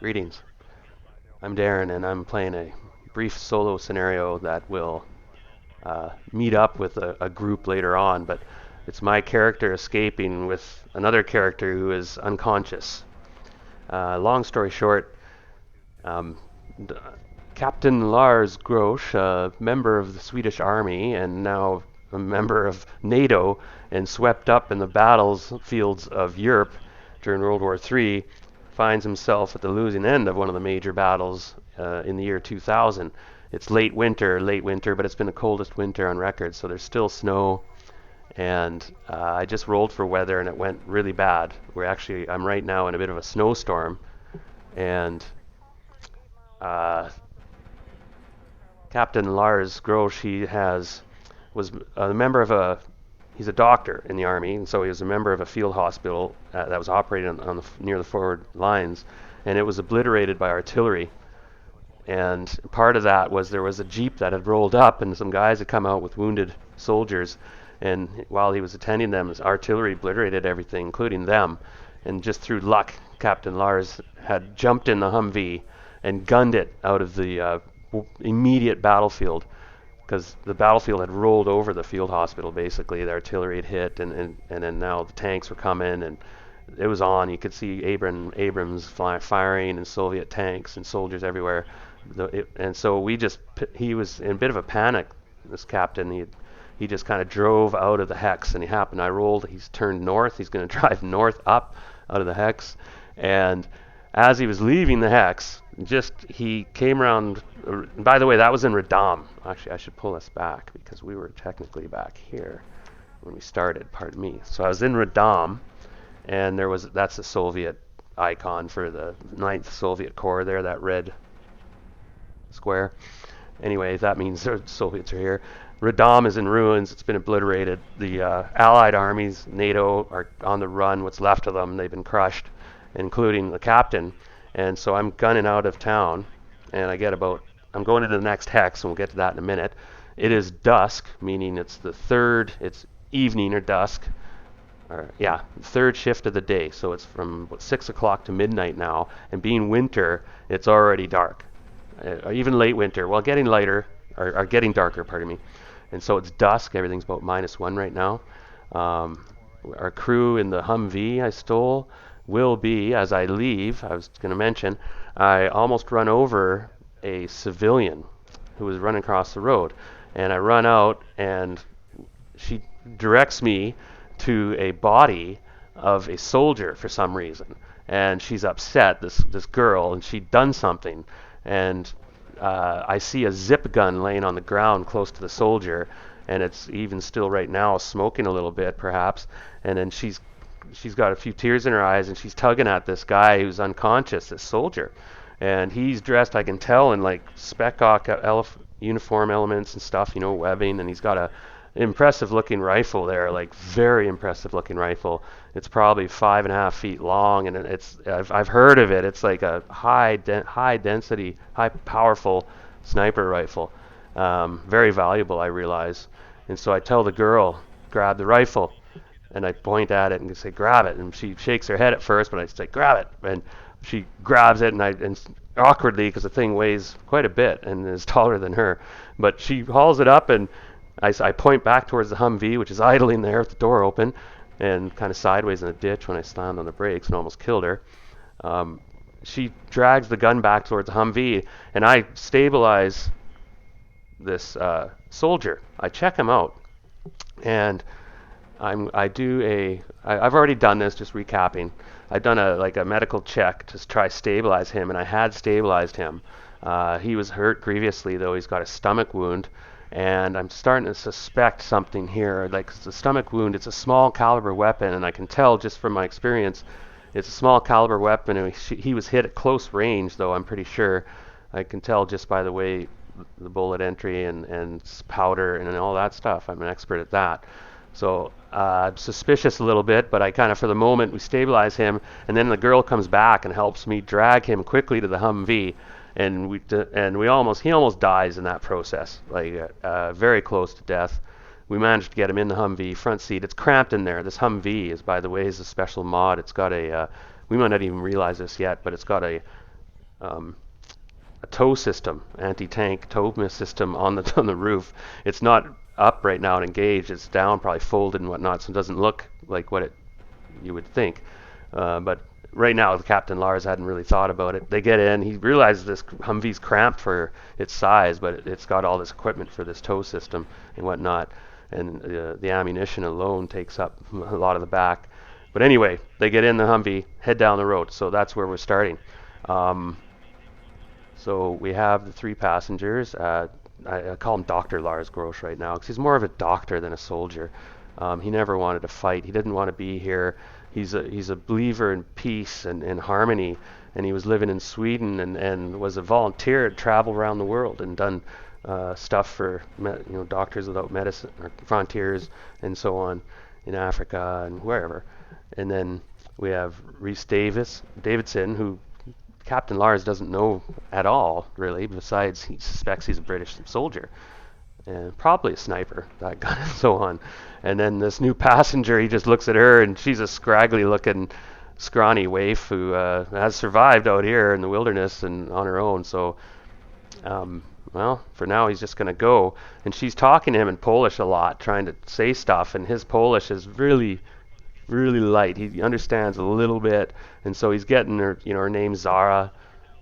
Greetings. I'm Darren, and I'm playing a brief solo scenario that will meet up with a group later on, but it's my character escaping with another character who is unconscious. Long story short, um, d- Captain Lars Grosch, a member of the Swedish army and now a member of NATO and swept up in the battlefields of Europe during World War III, finds himself at the losing end of one of the major battles in the year 2000. It's late winter, but it's been the coldest winter on record, so there's still snow. And I just rolled for weather, and it went really bad. I'm right now in a bit of a snowstorm, and uh, Captain Lars Grosch, was a member of he's a doctor in the army, and so he was a member of a field hospital that was operating near the forward lines, and it was obliterated by artillery. And part of that was there was a jeep that had rolled up, and some guys had come out with wounded soldiers. And while he was attending them, his artillery obliterated everything, including them. And just through luck, Captain Lars had jumped in the Humvee and gunned it out of the immediate battlefield, because the battlefield had rolled over the field hospital. Basically, the artillery had hit, and then now the tanks were coming, and it was on. You could see Abrams firing, and Soviet tanks and soldiers everywhere. And so he was in a bit of a panic. This captain, he just kind of drove out of the hex, and I rolled. He's turned north. He's going to drive north up out of the hex, and as he was leaving the hex, he came around. By the way, that was in Radom. Actually, I should pull us back because we were technically back here when we started. Pardon me. So I was in Radom, and that's the Soviet icon for the 9th Soviet Corps there, that red square. Anyway, that means the Soviets are here. Radom is in ruins. It's been obliterated. The Allied armies, NATO, are on the run. What's left of them, they've been crushed, including the captain. And so I'm gunning out of town, and I'm going into the next hex, and we'll get to that in a minute. It is dusk, meaning it's evening or dusk. Third shift of the day. So it's from 6 o'clock to midnight now, and being winter, it's already dark. Even late winter, well, getting lighter, or getting darker, pardon me. And so it's dusk. Everything's about -1 right now. Our crew in the Humvee I stole will be, as I leave, I was going to mention, I almost run over a civilian who was running across the road. And I run out, and she directs me to a body of a soldier for some reason. And she's upset, this girl, and she'd done something. And I see a zip gun laying on the ground close to the soldier, and it's even still right now smoking a little bit, perhaps. And then she's got a few tears in her eyes, and she's tugging at this guy who's unconscious, this soldier. And he's dressed, I can tell, in like Spec Ops uniform elements and stuff, webbing, and he's got a impressive looking rifle there, like very impressive looking rifle. It's probably 5.5 feet long, and I've heard of it. It's like a high density, high powerful sniper rifle. Very valuable, I realize. And so I tell the girl, grab the rifle, and I point at it and say, grab it. And she shakes her head at first, but I say, grab it. And she grabs it, and awkwardly, because the thing weighs quite a bit and is taller than her, but she hauls it up, and I point back towards the Humvee, which is idling there with the door open, and kind of sideways in the ditch when I slammed on the brakes and almost killed her. She drags the gun back towards the Humvee, and I stabilize this soldier. I check him out, and I've already done this, just recapping. I've done a medical check to try stabilize him, and I had stabilized him. He was hurt grievously, though. He's got a stomach wound, and I'm starting to suspect something here. Like the stomach wound, it's a small caliber weapon, and I can tell just from my experience, it's a small caliber weapon. And he was hit at close range, though, I'm pretty sure. I can tell just by the way the bullet entry and powder and all that stuff. I'm an expert at that. So I'm suspicious a little bit, but I kind of, for the moment, we stabilize him, and then the girl comes back and helps me drag him quickly to the Humvee, and he almost dies in that process, like very close to death. We managed to get him in the Humvee front seat. It's cramped in there. This Humvee is, by the way, is a special mod. It's got we might not even realize this yet, but it's got a um, a tow system, anti-tank tow system on the on the roof. It's not up right now and engaged. It's down, probably folded and whatnot, so it doesn't look like what it you would think. But right now, the Captain Lars hadn't really thought about it. They get in. He realizes this Humvee's cramped for its size, but it's got all this equipment for this tow system and whatnot. And the ammunition alone takes up a lot of the back. But anyway, they get in the Humvee, head down the road. So that's where we're starting. So we have the 3 passengers. I call him Dr. Lars Grosch right now because he's more of a doctor than a soldier. He never wanted to fight. He didn't want to be here. He's a believer in peace and harmony, and he was living in Sweden and was a volunteer to travel around the world and done stuff for Doctors Without Medicine or Frontiers and so on in Africa and wherever. And then we have Rhys Davidson, who Captain Lars doesn't know at all, really, besides he suspects he's a British soldier. And probably a sniper, that gun and so on. And then this new passenger, he just looks at her, and she's a scraggly-looking, scrawny waif who has survived out here in the wilderness and on her own. So, well, for now, he's just going to go. And she's talking to him in Polish a lot, trying to say stuff, and his Polish is really, really light. He understands a little bit, and so he's getting her, her name's Zara,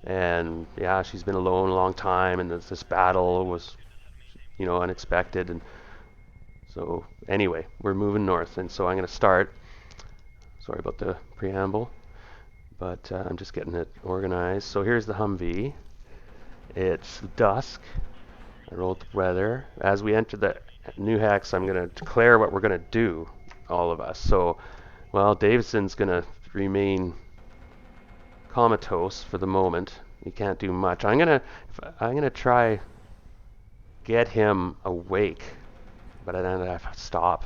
and yeah, she's been alone a long time, and this battle was unexpected. And so anyway, we're moving north, and so I'm going to start. Sorry about the preamble, but I'm just getting it organized. So here's the Humvee. It's dusk. I rolled the weather. As we enter the new hex, I'm going to declare what we're going to do, all of us. So, well, Davidson's going to remain comatose for the moment. He can't do much. I'm going to try get him awake, but I don't have to stop,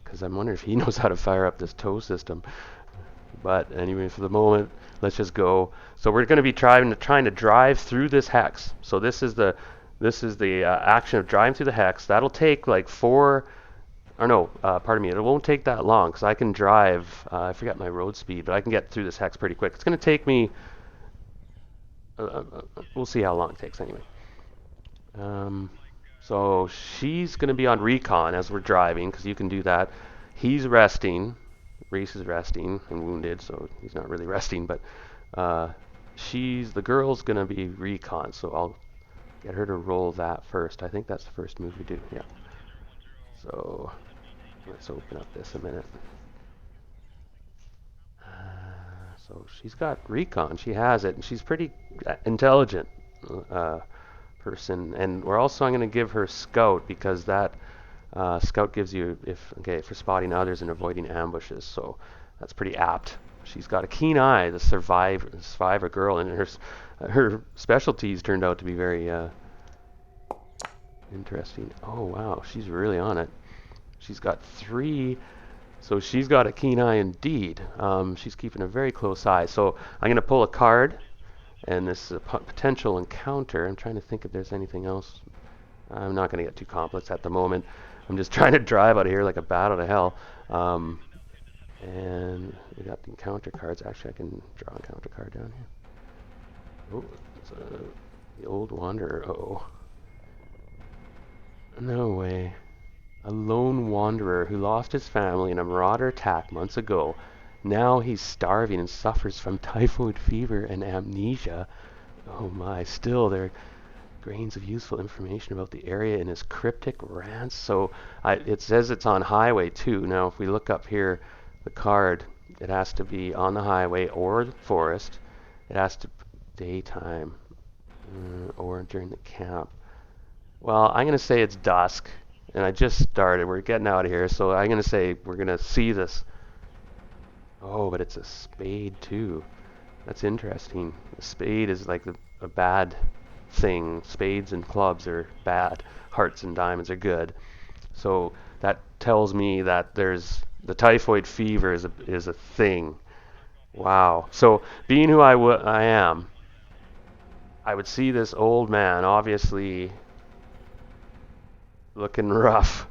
because I'm wondering if he knows how to fire up this tow system. But anyway, for the moment, let's just go. So we're going to be trying to drive through this hex. So this is the action of driving through the hex. That'll take like pardon me, it won't take that long because I can drive, I forget my road speed, but I can get through this hex pretty quick. It's going to take me we'll see how long it takes anyway. So she's going to be on recon as we're driving, because you can do that. He's resting. Rhys is resting and wounded, so he's not really resting, but the girl's going to be recon, so I'll get her to roll that first. I think that's the first move we do. Yeah. So let's open up this a minute. So she's got recon. She has it, and she's pretty intelligent person. And I'm going to give her scout, because that scout gives you for spotting others and avoiding ambushes. So that's pretty apt. She's got a keen eye, the survivor girl, and her specialties turned out to be very interesting. Oh wow, she's really on it. She's got 3. So she's got a keen eye indeed. She's keeping a very close eye. So I'm going to pull a card, and this is a potential encounter. I'm trying to think if there's anything else. I'm not going to get too complex at the moment. I'm just trying to drive out of here like a bat out of hell. And we got the encounter cards. Actually, I can draw an encounter card down here. Oh, it's the Old Wanderer. Uh-oh. No way. A lone wanderer who lost his family in a marauder attack months ago. Now he's starving and suffers from typhoid fever and amnesia. Oh my, still there are grains of useful information about the area in his cryptic rants. So it says it's on highway too. Now if we look up here, the card, it has to be on the highway or the forest. It has to be daytime or during the camp. Well, I'm going to say it's dusk. And I just started. We're getting out of here. So I'm going to say we're going to see this. Oh, but it's a spade too. That's interesting. A spade is like a bad thing. Spades and clubs are bad. Hearts and diamonds are good. So that tells me that there's the typhoid fever is a thing. Wow. So being who I am, I would see this old man, obviously looking rough,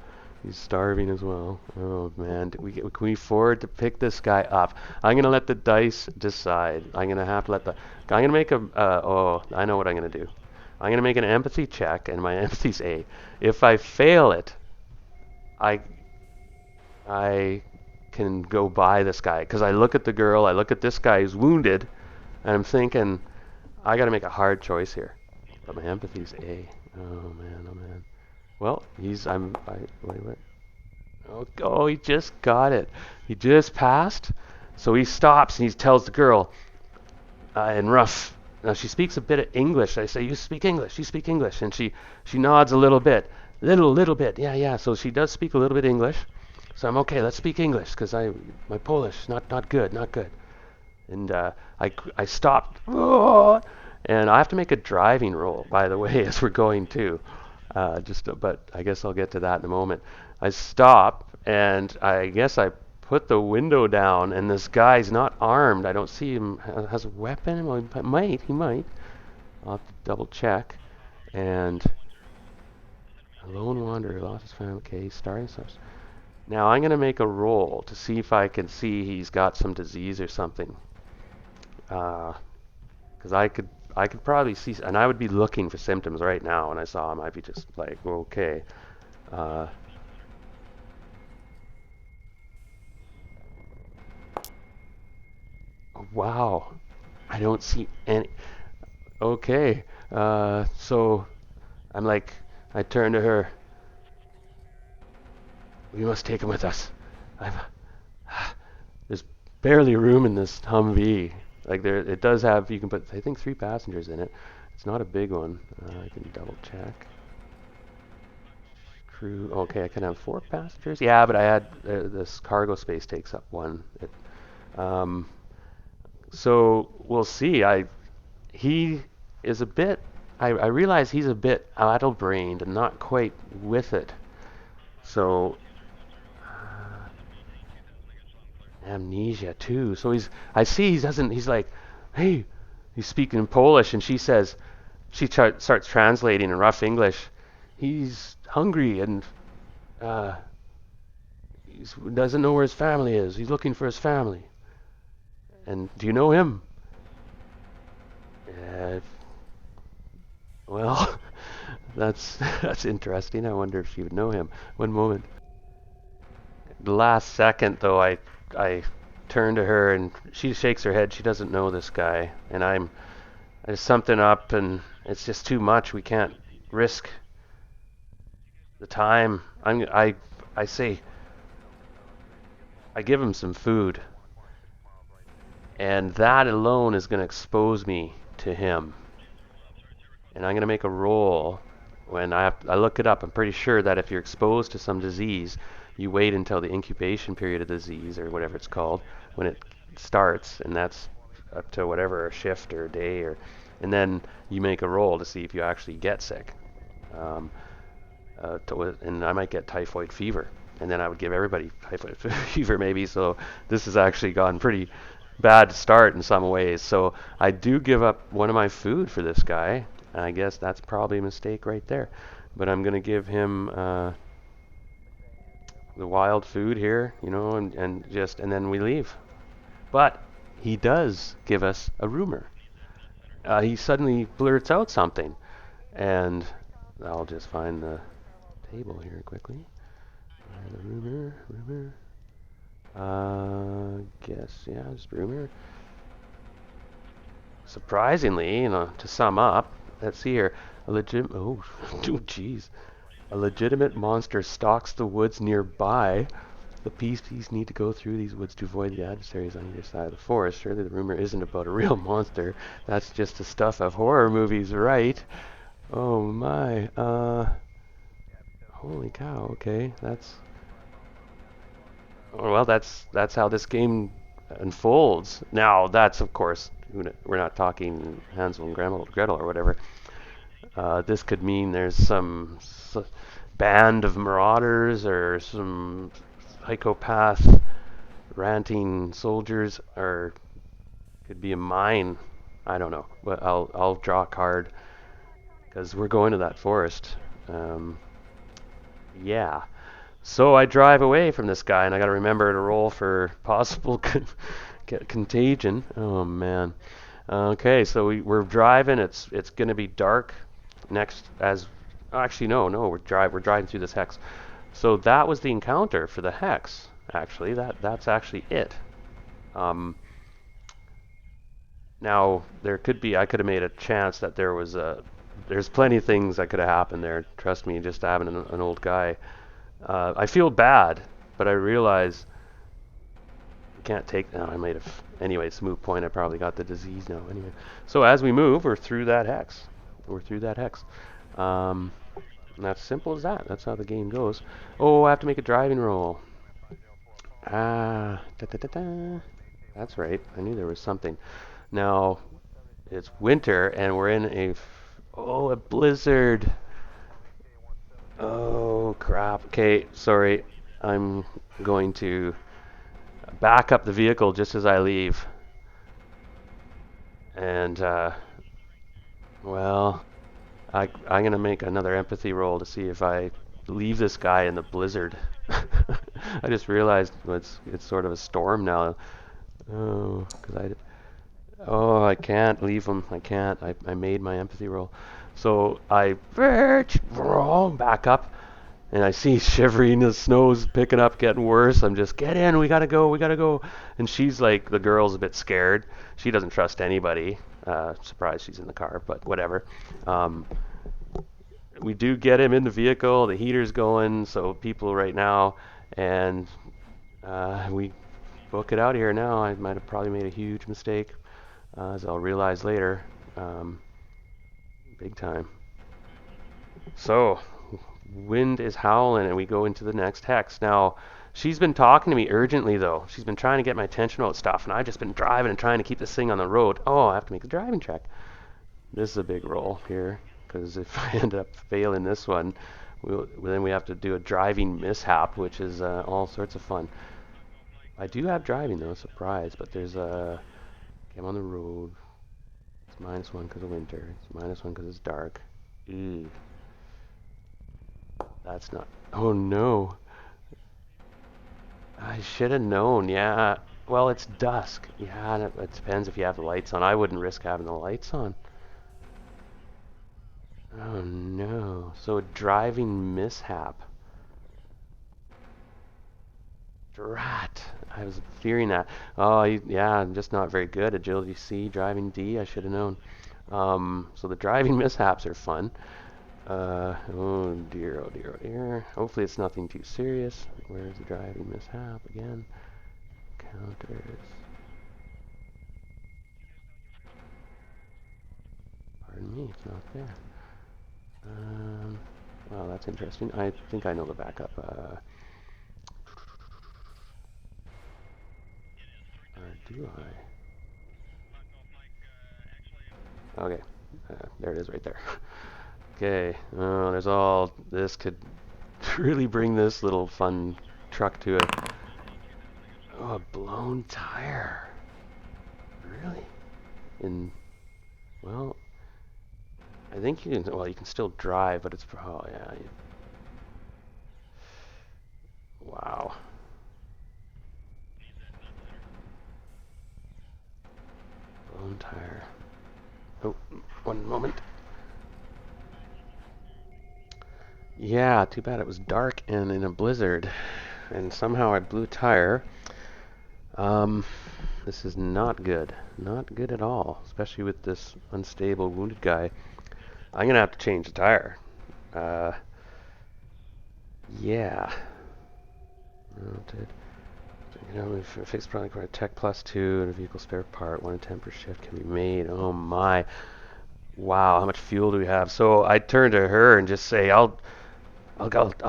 He's starving as well. Oh man, can we afford to pick this guy up? I'm gonna let the dice decide. I'm gonna have to let the. I'm gonna make a. Oh, I know what I'm gonna do. I'm gonna make an empathy check, and my empathy's A. If I fail it, I I can go buy this guy because I look at the girl, I look at this guy who's wounded, and I'm thinking I got to make a hard choice here. But my empathy's A. Oh man, oh man. Well, wait, wait. Oh, he just got it. He just passed. So he stops and he tells the girl in rough. Now she speaks a bit of English. I say, "You speak English. You speak English." And she nods a little bit, little bit. Yeah, yeah. So she does speak a little bit English. So I'm okay. Let's speak English because my Polish not good, not good. And I stopped. Oh, and I have to make a driving roll, by the way, as we're going too. But I guess I'll get to that in a moment. I stop, and I guess I put the window down, and this guy's not armed. I don't see him has a weapon. Well, he might. I'll have to double check. And a lone wanderer lost his family. Okay, starting such. Now I'm gonna make a roll to see if I can see he's got some disease or something. Because I could probably see, and I would be looking for symptoms right now. When I saw him, I'd be just like, okay. Uh, wow, I don't see any. Okay, so I'm like, I turn to her. We must take him with us. I've, there's barely room in this Humvee. Like it does have. You can put, I think, 3 passengers in it. It's not a big one. I can double check. Crew. Okay, I can have 4 passengers. Yeah, but I had this cargo space takes up 1. Um, so we'll see. He is a bit. I realize he's a bit addle-brained and not quite with it. So amnesia too. So I see he doesn't. He's like, hey, he's speaking in Polish, and she says, starts translating in rough English. He's hungry and he doesn't know where his family is. He's looking for his family. And do you know him? Uh, well, that's interesting. I wonder if she would know him. One moment. The last second, though, I turn to her and she shakes her head. She doesn't know this guy, and there's something up, and it's just too much. We can't risk the time. I say I give him some food, and that alone is going to expose me to him. And I'm going to make a roll. When I look it up, I'm pretty sure that if you're exposed to some disease, you wait until the incubation period of the disease, or whatever it's called, when it starts, and that's up to whatever, a shift or a day, and then you make a roll to see if you actually get sick. And I might get typhoid fever, and then I would give everybody typhoid fever maybe. So this has actually gone pretty bad to start in some ways. So I do give up one of my food for this guy. I guess that's probably a mistake right there. But I'm going to give him the wild food here, and then we leave. But he does give us a rumor. He suddenly blurts out something. And I'll just find the table here quickly. The rumor. Just rumor. Surprisingly, to sum up, let's see here. A legitimate monster stalks the woods nearby. The PCs need to go through these woods to avoid the adversaries on either side of the forest. Surely the rumor isn't about a real monster. That's just the stuff of horror movies, right? Oh my. Holy cow. Okay, that's how this game unfolds. Now, that's of course, we're not talking Hansel and Gretel or whatever. This could mean there's some band of marauders or some psychopath ranting soldiers, or could be a mine. I don't know, but I'll draw a card because we're going to that forest. Yeah. So I drive away from this guy, and I got to remember to roll for possible contagion. Oh man. Okay, so we're driving. It's going to be dark next as. Actually, no, we're driving through this hex. So that was the encounter for the hex. Actually, that's actually it. Um, Now I could have made a chance that there's plenty of things that could have happened there. Trust me, just having an old guy. I feel bad, but I realize you can't take. No, I might have. Anyway, it's a moot point. I probably got the disease now. Anyway, so as we move, we're through that hex. We're through that hex. Um, and that's simple as that. That's how the game goes. Oh, I have to make a driving roll. Ah, da da da da. That's right. I knew there was something. Now, it's winter and we're in a blizzard. Oh crap. Okay, sorry. I'm going to back up the vehicle just as I leave. And well, I'm gonna make another empathy roll to see if I leave this guy in the blizzard. I just realized it's sort of a storm now. Oh, I can't leave him. I can't. I made my empathy roll. So I back up, and I see shivering. The snow's picking up, getting worse. I'm just, get in. We gotta go. We gotta go. And she's like, the girl's a bit scared. She doesn't trust anybody. Surprised she's in the car, but whatever. Um, we do get him in the vehicle. The heater's going, so people right now, and we book it out here now. I might have probably made a huge mistake, as I'll realize later. Um, Big time. So, wind is howling, and we go into the next hex. Now, she's been talking to me urgently, though. She's been trying to get my attention about stuff, and I've just been driving and trying to keep this thing on the road. Oh, I have to make a driving check. This is a big roll here, because if I end up failing this one, then we have to do a driving mishap, which is all sorts of fun. I do have driving, though, surprise, but there's a... I'm on the road. It's -1 because of winter. It's -1 because it's dark. Ew. That's not... Oh, no. I should have known, yeah. Well, it's dusk. Yeah, it depends if you have the lights on. I wouldn't risk having the lights on. Oh, no. So, a driving mishap. Drat. I was fearing that. Oh, yeah, I'm just not very good. Agility C, driving D. I should have known. So the driving mishaps are fun. Oh dear, oh dear, oh dear. Hopefully it's nothing too serious. Where's the driving mishap again? Counters. Pardon me, it's not there. Well, that's interesting. I think I know the backup. Or do I? Okay, there it is right there. Okay, there's all, this could really bring this little fun truck to a, oh, a blown tire. Really? Well, I think you can, well, you can still drive, but it's, oh yeah. Wow. Blown tire. Oh, one moment. Yeah, too bad it was dark and in a blizzard, and somehow I blew a tire. This is not good. Not good at all, especially with this unstable wounded guy. I'm gonna have to change the tire. Yeah. Mounted. You know, if a fixed product requires tech +2 and a vehicle spare part, 1 in 10 per shift can be made. Oh my. Wow, how much fuel do we have? So I turn to her and just say, I'll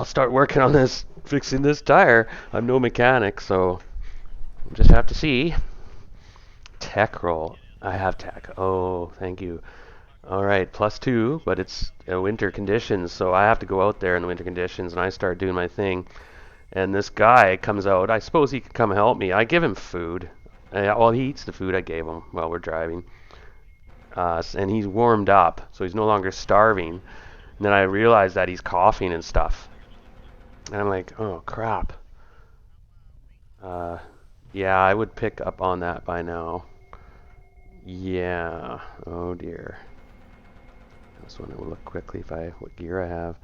start working on this, fixing this tire. I'm no mechanic, so we'll just have to see. Tech roll. I have tech. Oh, thank you. All right, +2, but it's winter conditions, so I have to go out there in the winter conditions, and I start doing my thing. And this guy comes out. I suppose he could come help me. I give him food. Well, he eats the food I gave him while we're driving. And he's warmed up, so he's no longer starving. And then I realize that he's coughing and stuff. And I'm like, oh crap. Uh, yeah, I would pick up on that by now. Yeah. Oh dear. I just want to look quickly if what gear I have.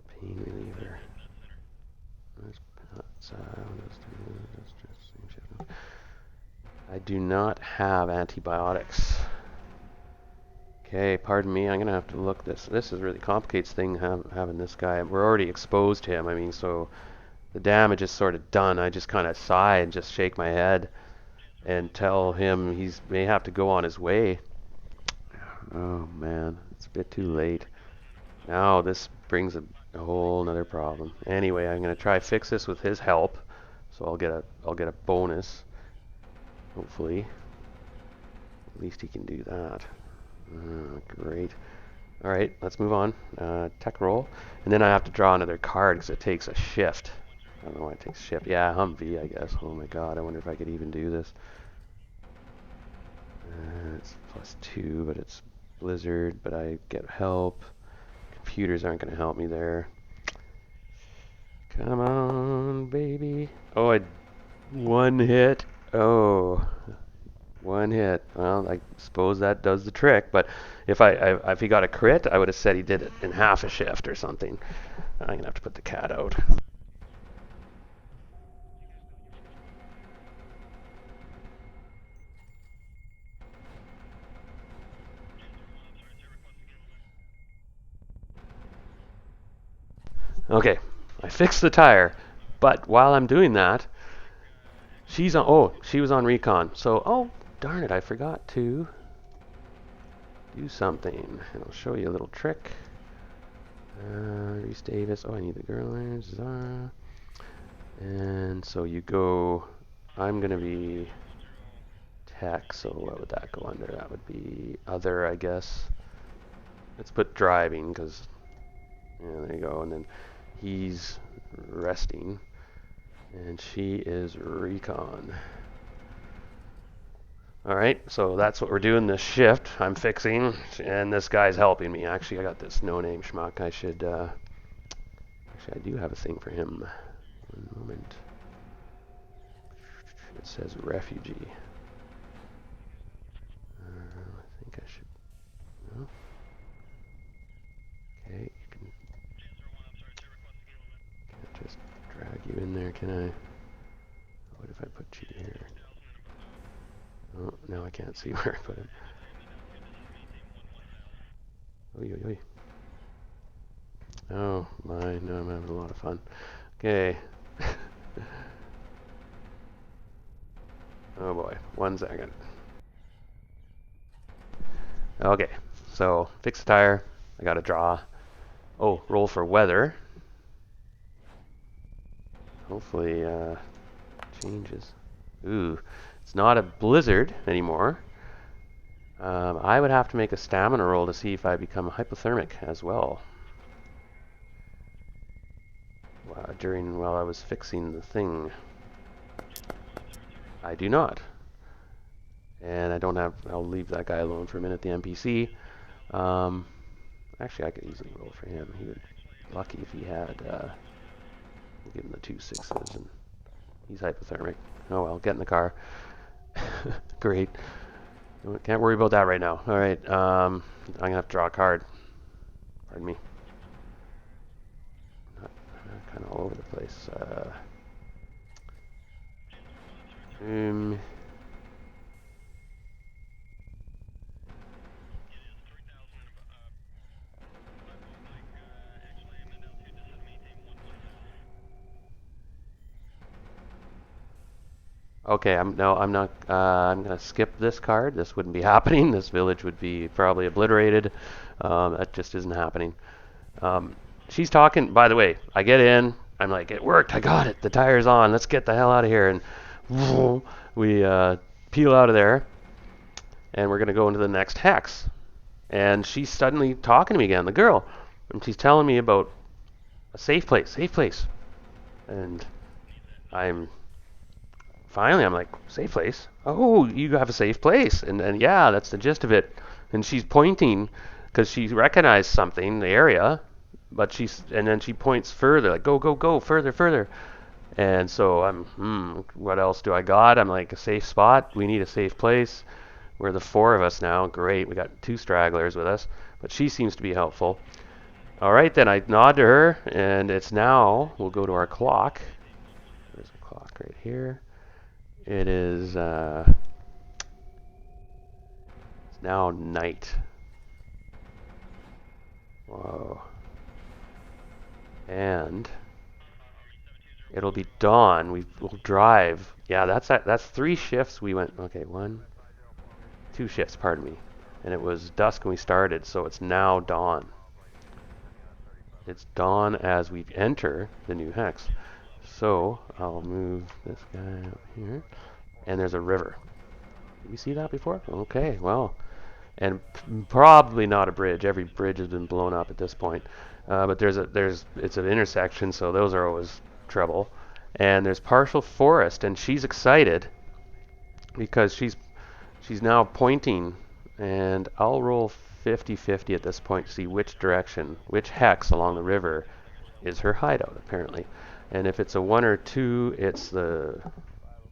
Pain reliever. I do not have antibiotics. Okay, pardon me. I'm gonna have to look this. This is really complicates thing having this guy. We're already exposed him. I mean, so the damage is sort of done. I just kind of sigh and just shake my head and tell him he's may have to go on his way. Oh man, it's a bit too late. Now this brings a whole another problem. Anyway, I'm gonna try fix this with his help, so I'll get a bonus. Hopefully, at least he can do that. Great. All right, let's move on. Tech roll, and then I have to draw another card because it takes a shift. I don't know why it takes shift. Yeah, Humvee, I guess. Oh my God, I wonder if I could even do this. It's +2, but it's Blizzard. But I get help. Computers aren't going to help me there. Come on, baby. Oh, one hit. Oh, one hit. Well, I suppose that does the trick. But if he got a crit, I would have said he did it in half a shift or something. I'm going to have to put the cat out. Okay, I fixed the tire. But while I'm doing that, she's on. Oh, she was on recon. So, oh, darn it, I forgot to do something. And I'll show you a little trick. Reese Davis. Oh, I need the girl there. Zara. And so you go. I'm gonna be tech. So what would that go under? That would be other, I guess. Let's put driving because. Yeah, there you go. And then he's resting. And she is recon. Alright, so that's what we're doing this shift. I'm fixing, and this guy's helping me. Actually, I got this no-name schmuck. I should, actually, I do have a thing for him. One moment. It says refugee. I think I should, no? Okay, you can't just drag you in there, can I? What if I put you here? Oh, now I can't see where I put him. Oy, oy, oy. Oh my, no, I'm having a lot of fun. Okay. Oh boy, 1 second. Okay, so fix the tire. I got to draw. Oh, roll for weather. Hopefully, changes. Ooh, it's not a blizzard anymore. I would have to make a stamina roll to see if I become hypothermic as well. While I was fixing the thing. I do not. And I don't have, I'll leave that guy alone for a minute, the NPC. Actually, I could easily roll for him. He would be lucky if he had, we'll give him the 2 6s, and he's hypothermic. Oh well, get in the car. Great. Can't worry about that right now. Alright, I'm going to have to draw a card. Pardon me. Kind of all over the place. Okay, I'm not. I'm gonna skip this card. This wouldn't be happening. This village would be probably obliterated. That just isn't happening. She's talking. By the way, I get in. I'm like, it worked. I got it. The tire's on. Let's get the hell out of here. And we peel out of there, and we're gonna go into the next hex. And she's suddenly talking to me again, the girl, and she's telling me about a safe place, and I'm finally, I'm like, safe place? Oh, you have a safe place. And yeah, that's the gist of it. And she's pointing because she recognized something, the area, but and then she points further, like go, go, go, further, further. And so I'm, what else do I got? I'm like, a safe spot. We need a safe place. We're the four of us now. Great. We got two stragglers with us, but she seems to be helpful. All right, then I nod to her, and it's now, we'll go to our clock. There's a clock right here. It is, it's now night. Whoa. And it'll be dawn. We'll drive. Yeah, that's 3 shifts. We went, okay, 2 shifts, pardon me. And it was dusk when we started, so it's now dawn. It's dawn as we enter the new hex. So I'll move this guy up here. And there's a river. Did you see that before? Okay, well. And probably not a bridge. Every bridge has been blown up at this point. But it's an intersection, so those are always trouble. And there's partial forest, and she's excited because she's now pointing, and I'll roll 50-50 at this point to see which direction, which hex along the river is her hideout, apparently. And if it's a 1 or 2, it's the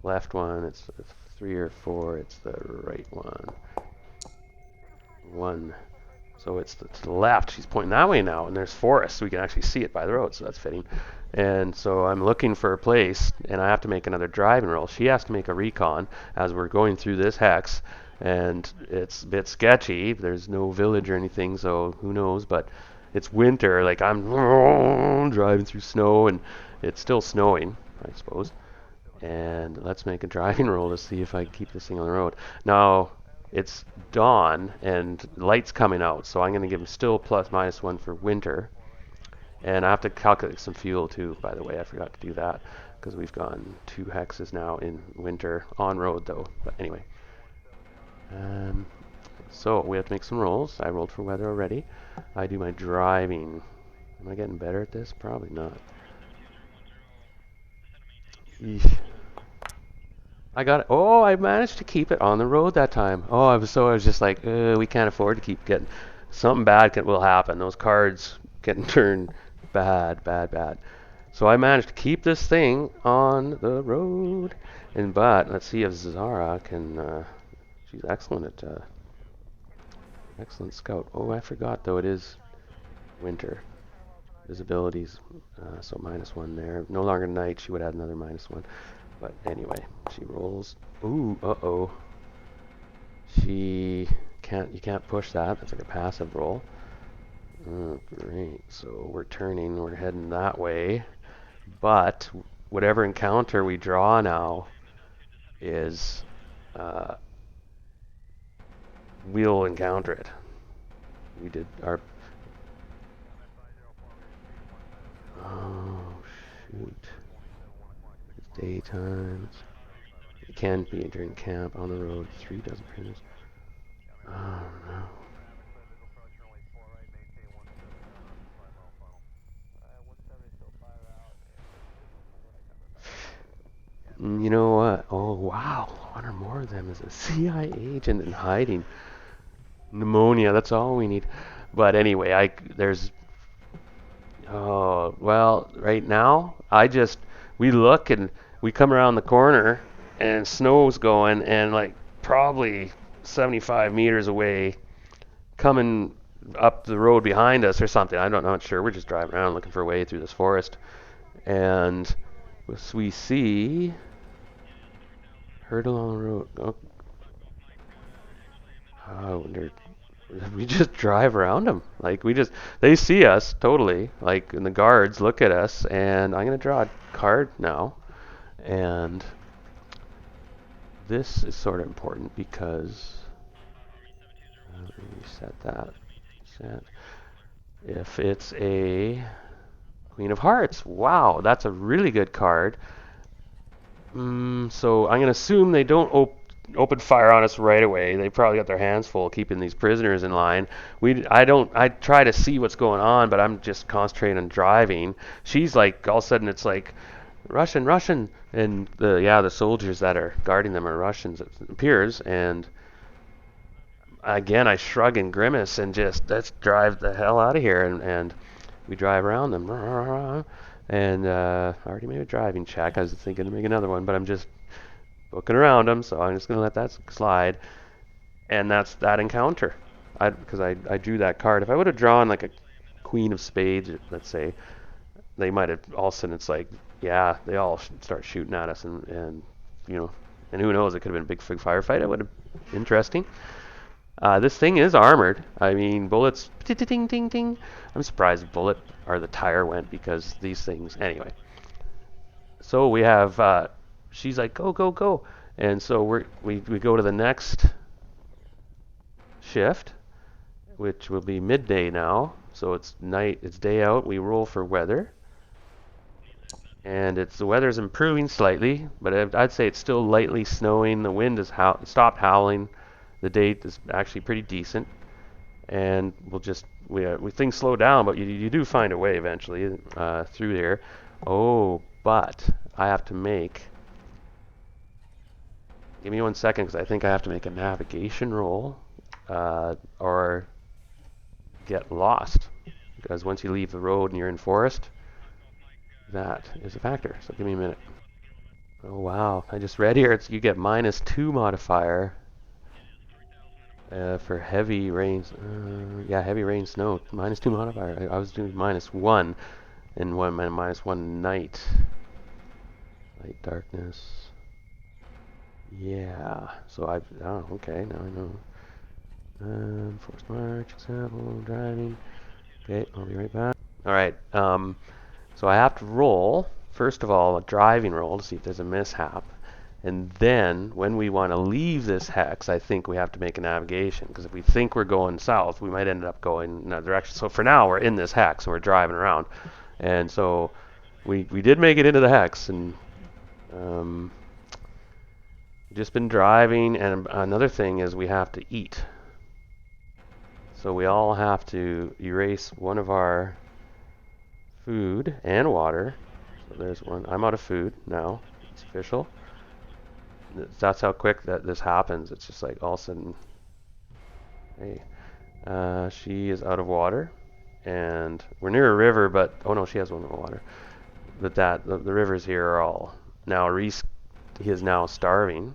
left one. It's 3 or 4, it's the right one. 1. So it's to the left. She's pointing that way now, and there's forest, so we can actually see it by the road, so that's fitting. And so I'm looking for a place, and I have to make another driving roll. She has to make a recon as we're going through this hex, and it's a bit sketchy. There's no village or anything, so who knows, but it's winter. Like, I'm driving through snow, and it's still snowing, I suppose. And let's make a driving roll to see if I can keep this thing on the road. Now, it's dawn and light's coming out, so I'm going to give him still ±1 for winter. And I have to calculate some fuel too, by the way. I forgot to do that because we've gone 2 hexes now in winter, on road though. But anyway. So we have to make some rolls. I rolled for weather already. I do my driving. Am I getting better at this? Probably not. Eesh. I got it. Oh, I managed to keep it on the road that time. Oh, I was just like, we can't afford to keep getting, something bad will happen. Those cards getting turned bad, bad, bad. So I managed to keep this thing on the road. But let's see if Zara can, she's excellent at, excellent scout. Oh, I forgot though, it is winter. Visibilities, so -1 there. No longer night, she would add another -1. But anyway, she rolls. Ooh, uh-oh. You can't push that. That's like a passive roll. Oh, great. So we're turning, we're heading that way. But whatever encounter we draw now is, we'll encounter it. We did our... Oh, shoot. Daytime. It can be during camp, on the road, 3 dozen printers. Oh no. You know what? Oh wow, 1 or more of them is a CIA agent in hiding. Pneumonia, that's all we need. But anyway, oh, well, right now, we look and we come around the corner and snow's going, and like probably 75 meters away, coming up the road behind us or something. I'm not sure. We're just driving around looking for a way through this forest. And we see herd along the road. Oh, we just drive around them. Like they see us totally. Like, and the guards look at us, and I'm going to draw a card now. And this is sort of important because let me set that. If it's a Queen of Hearts, wow, that's a really good card. So I'm going to assume they don't open fire on us right away. They probably got their hands full keeping these prisoners in line. I try to see what's going on, but I'm just concentrating on driving. She's like, all of a sudden it's like, Russian, and the soldiers that are guarding them are Russians, it appears. And again, I shrug and grimace and just, let's drive the hell out of here. And we drive around them. And I already made a driving check. I was thinking to make another one, but I'm just looking around them, so I'm just going to let that slide. And that's that encounter. Because I drew that card. If I would have drawn like a queen of spades, let's say, they might have all of a sudden it's like, yeah, they all start shooting at us, and you know, and who knows, it could have been a big firefight. It would have been interesting. This thing is armored. I mean, bullets, ding, ding, ding. I'm surprised the bullet or the tire went because these things. Anyway, so we have. She's like, go, go, go, and so we go to the next shift, which will be midday now. So it's night. It's day out. We roll for weather, and the weather's improving slightly, but I'd say it's still lightly snowing. The wind has stopped howling. The date is actually pretty decent. And we things slow down, but you do find a way eventually through there. Oh, but I have to make. Give me 1 second, because I think I have to make a navigation roll, or get lost. Because once you leave the road and you're in forest, that is a factor. So give me a minute. Oh wow! I just read here you get -2 modifier. For heavy rains, yeah, heavy rain, snow, -2 modifier. I was doing -1, and -1 night, light darkness. Yeah, so oh, okay, now I know. Forced march, example, driving. Okay, I'll be right back. All right, so I have to roll, first of all, a driving roll to see if there's a mishap. And then, when we want to leave this hex, I think we have to make a navigation. Because if we think we're going south, we might end up going in another direction. So for now, we're in this hex, and we're driving around. And so we did make it into the hex. And just been driving. And another thing is we have to eat. So we all have to erase one of our food and water. So there's one. I'm out of food now. It's official. That's how quick that this happens. It's just like all of a sudden, hey, she is out of water, and we're near a river, but oh no, she has one more water. But the rivers here are all now. Reese, he is now starving,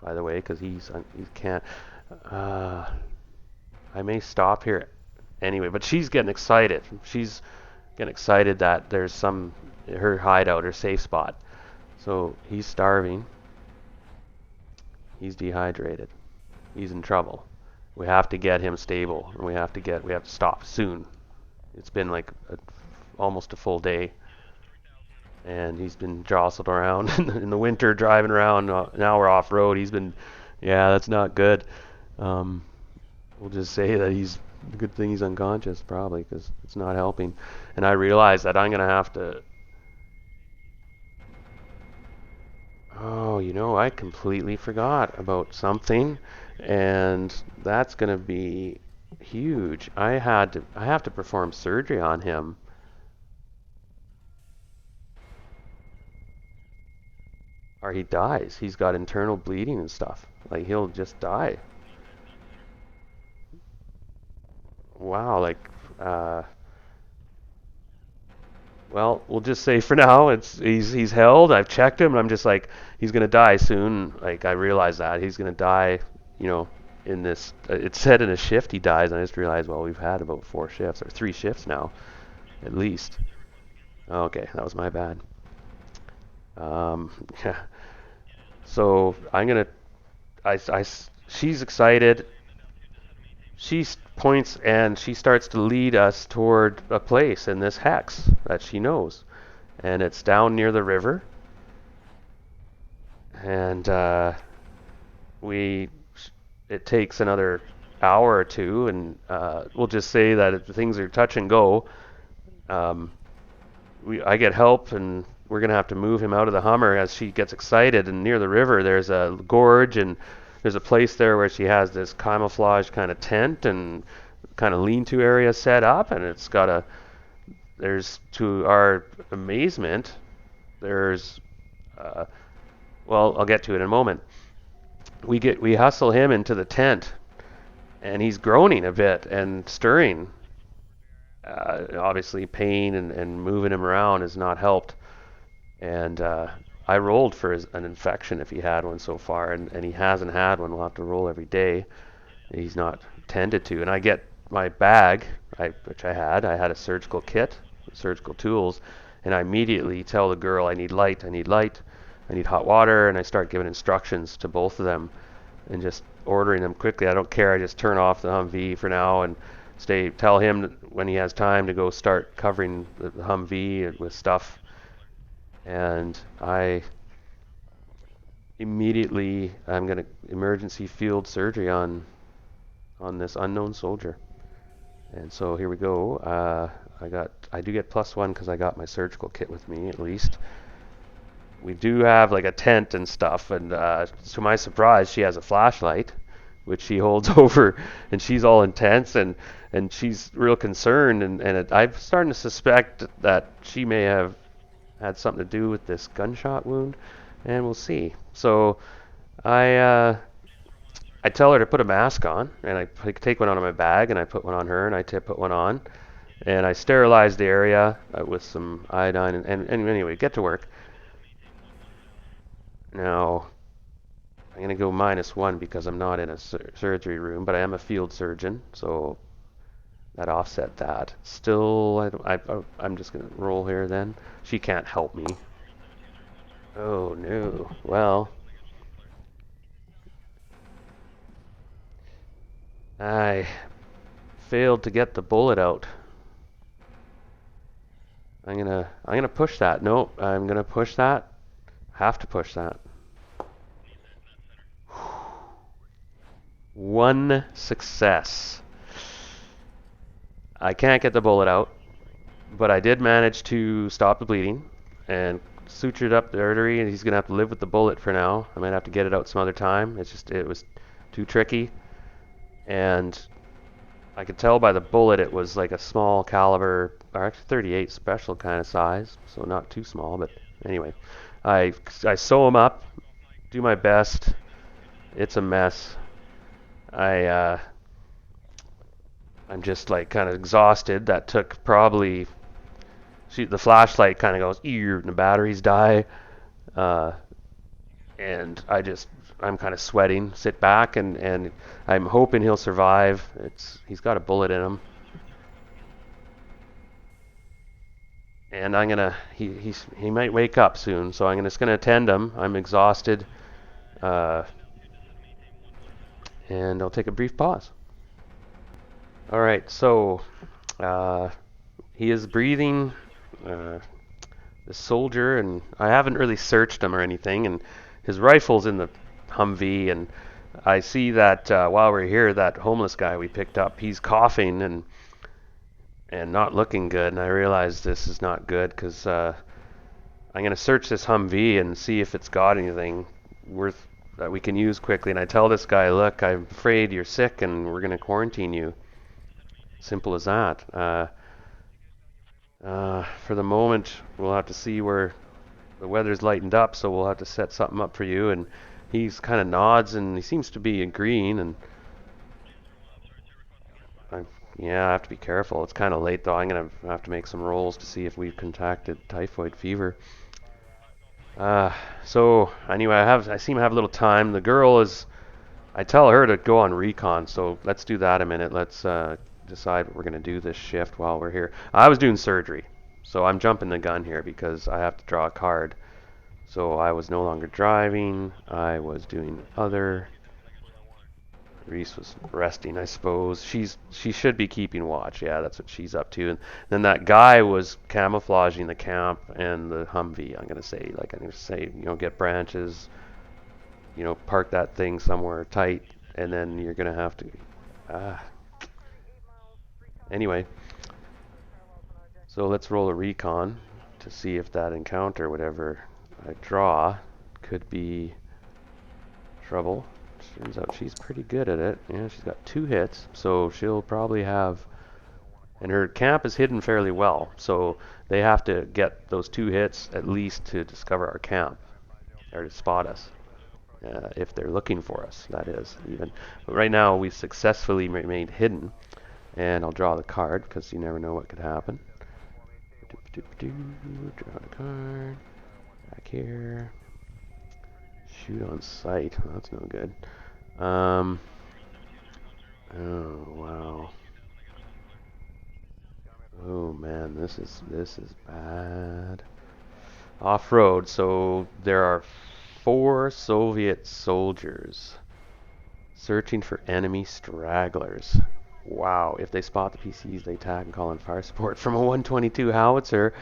by the way, because he can't. I may stop here anyway, but she's getting excited. She's getting excited that there's her hideout, her safe spot. So he's starving. He's dehydrated. He's in trouble. We have to get him stable, and we have to stop soon. It's been like almost a full day, and he's been jostled around in the winter, driving around. Now we're off road. Yeah, that's not good. We'll just say that a good thing he's unconscious, probably, because it's not helping. And I realize that I'm gonna have to. Oh, I completely forgot about something, and that's going to be huge. I have to perform surgery on him. Or he dies. He's got internal bleeding and stuff. Like, he'll just die. Wow, like, well, we'll just say for now he's held. I've checked him, and I'm just like, he's gonna die soon. Like, I realize that he's gonna die. In this, it said in a shift he dies, and I just realized, well, we've had about 4 shifts or 3 shifts now, at least. Okay, that was my bad. Yeah. So I'm gonna. She's excited. She points and she starts to lead us toward a place in this hex that she knows, and it's down near the river. And it takes another hour or two, and we'll just say that things are touch and go. I get help, and we're gonna have to move him out of the Hummer as she gets excited. And near the river, there's a gorge, and there's a place there where she has this camouflage kind of tent and kind of lean-to area set up, and it's got there's, to our amazement, there's, well, I'll get to it in a moment. We hustle him into the tent, and he's groaning a bit and stirring. Obviously, pain and moving him around has not helped. And I rolled for an infection if he had one so far, and he hasn't had one. We'll have to roll every day. He's not tended to. And I get my bag, which I had a surgical kit, surgical tools, and I immediately tell the girl I need light, I need light, I need hot water, and I start giving instructions to both of them and just ordering them quickly. I don't care. I just turn off the Humvee for now and tell him when he has time to go start covering the Humvee with stuff. And I immediately, I'm going to emergency field surgery on this unknown soldier. And so here we go. I do get +1 because I got my surgical kit with me at least. We do have like a tent and stuff, and to my surprise, she has a flashlight, which she holds over, and she's all intense and she's real concerned, and I'm starting to suspect that she may have had something to do with this gunshot wound, and we'll see. So I tell her to put a mask on, and I take one out of my bag, and I put one on her, and I put one on, and I sterilize the area with some iodine, and anyway, get to work. Now, I'm going to go -1 because I'm not in a surgery room, but I am a field surgeon, so that offset that. Still, I'm just going to roll here then. She can't help me. Oh, no. Well, I failed to get the bullet out. I'm gonna push that. Nope, I'm gonna push that. Have to push that. One success. I can't get the bullet out, but I did manage to stop the bleeding and sutured up the artery, and he's gonna have to live with the bullet for now. I might have to get it out some other time. It was too tricky, and I could tell by the bullet it was like a small caliber, or actually 38 special kind of size, so not too small, but anyway. I sew him up, do my best. It's a mess. I'm just like kind of exhausted. That took probably, the flashlight kind of goes, and the batteries die. Uh, and I'm kind of sweating, sit back, and I'm hoping he'll survive. He's got a bullet in him. And he might wake up soon, so I'm just gonna attend him. I'm exhausted, and I'll take a brief pause. All right, so he is breathing, the soldier, and I haven't really searched him or anything, and his rifle's in the Humvee, and I see that while we're here, that homeless guy we picked up, he's coughing and not looking good, and I realize this is not good because I'm going to search this Humvee and see if it's got anything worth that we can use quickly. And I tell this guy, look, I'm afraid you're sick and we're going to quarantine you. Simple as that. For the moment, we'll have to see where the weather's lightened up, so we'll have to set something up for you. And he's kind of nods, and he seems to be agreeing, and yeah, I have to be careful. It's kind of late though. I'm gonna have to make some rolls to see if we've contacted typhoid fever. So anyway, I seem to have a little time. The girl is, I tell her to go on recon. So let's do that a minute. Let's decide what we're gonna do this shift while we're here. I was doing surgery, so I'm jumping the gun here because I have to draw a card. So I was no longer driving. I was doing other. Reese was resting, I suppose. She should be keeping watch. Yeah, that's what she's up to. And then that guy was camouflaging the camp and the Humvee. I'm gonna say, get branches, park that thing somewhere tight, and then you're gonna have to. Anyway, so let's roll a recon to see if that encounter, whatever I draw, could be trouble. Turns out she's pretty good at it. Yeah, she's got 2 hits, so she'll probably have... And her camp is hidden fairly well, so they have to get those 2 hits at least to discover our camp, or to spot us, if they're looking for us, that is, even. But right now, we've successfully remained hidden. And I'll draw the card because you never know what could happen. Draw the card. Back here. Shoot on sight. Well, that's no good. Oh wow. Oh man, this is bad. Off-road. So there are 4 Soviet soldiers searching for enemy stragglers. Wow, if they spot the PCs, they attack and call in fire support from a 122 howitzer.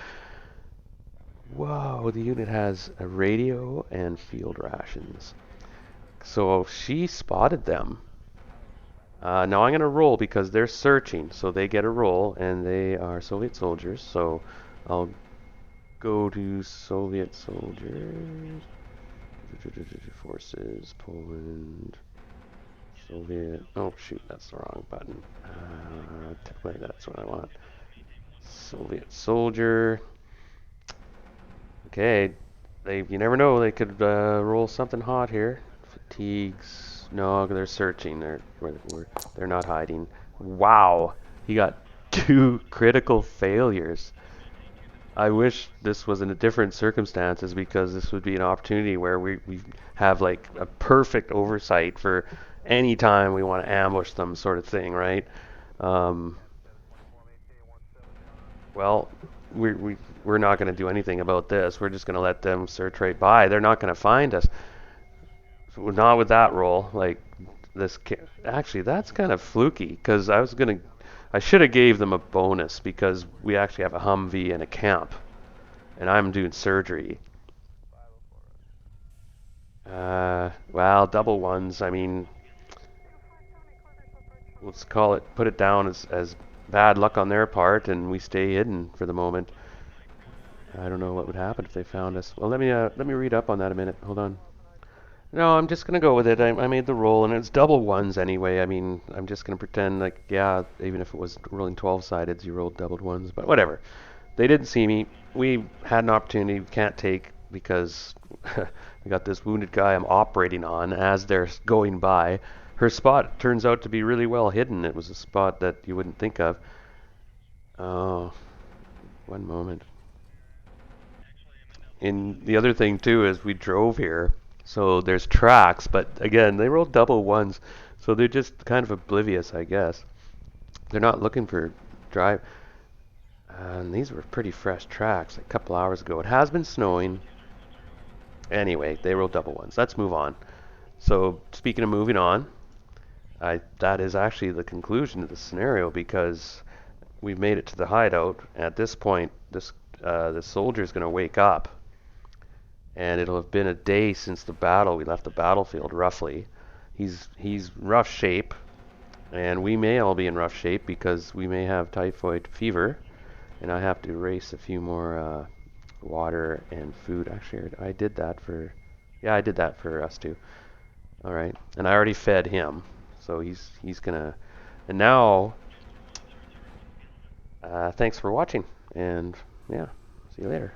Whoa, the unit has a radio and field rations. So she spotted them. Now I'm going to roll because they're searching, so they get a roll, and they are Soviet soldiers. So I'll go to Soviet soldiers. Forces, Poland, Soviet. Oh shoot, that's the wrong button. Typically that's what I want. Soviet soldier. Okay, you never know. They could roll something hot here. Fatigues. No, they're searching. They're not hiding. Wow, he got 2 critical failures. I wish this was in a different circumstances because this would be an opportunity where we have like a perfect oversight for any time we want to ambush them, sort of thing, right? Um, well, we're not going to do anything about this. We're just going to let them search right by. They're not going to find us. So not with that roll. Like this. Actually, that's kind of fluky because I should have gave them a bonus because we actually have a Humvee and a camp, and I'm doing surgery. Well, double ones. I mean, let's put it down as bad luck on their part, and we stay hidden for the moment. I don't know what would happen if they found us. Well, let me read up on that a minute. Hold on. No, I'm just gonna go with it. I made the roll, and it's double ones anyway. I mean, I'm just gonna pretend like, yeah, even if it was rolling 12-sided, you rolled doubled ones, but whatever. They didn't see me. We had an opportunity we can't take because we got this wounded guy I'm operating on as they're going by. Her spot turns out to be really well hidden. It was a spot that you wouldn't think of. Oh, one moment. And the other thing too is we drove here, so there's tracks, but again, they rolled double ones, so they're just kind of oblivious, I guess. They're not looking for drive. And these were pretty fresh tracks a couple hours ago. It has been snowing. Anyway, they rolled double ones. Let's move on. So, speaking of moving on, that is actually the conclusion of the scenario because we've made it to the hideout. At this point, the soldier is going to wake up, and it'll have been a day since the battle. We left the battlefield roughly. He's rough shape, and we may all be in rough shape because we may have typhoid fever, and I have to erase a few more water and food. Actually, I did that for, yeah, I did that for us too. All right, and I already fed him, so he's gonna. And now, thanks for watching, and yeah, see you later.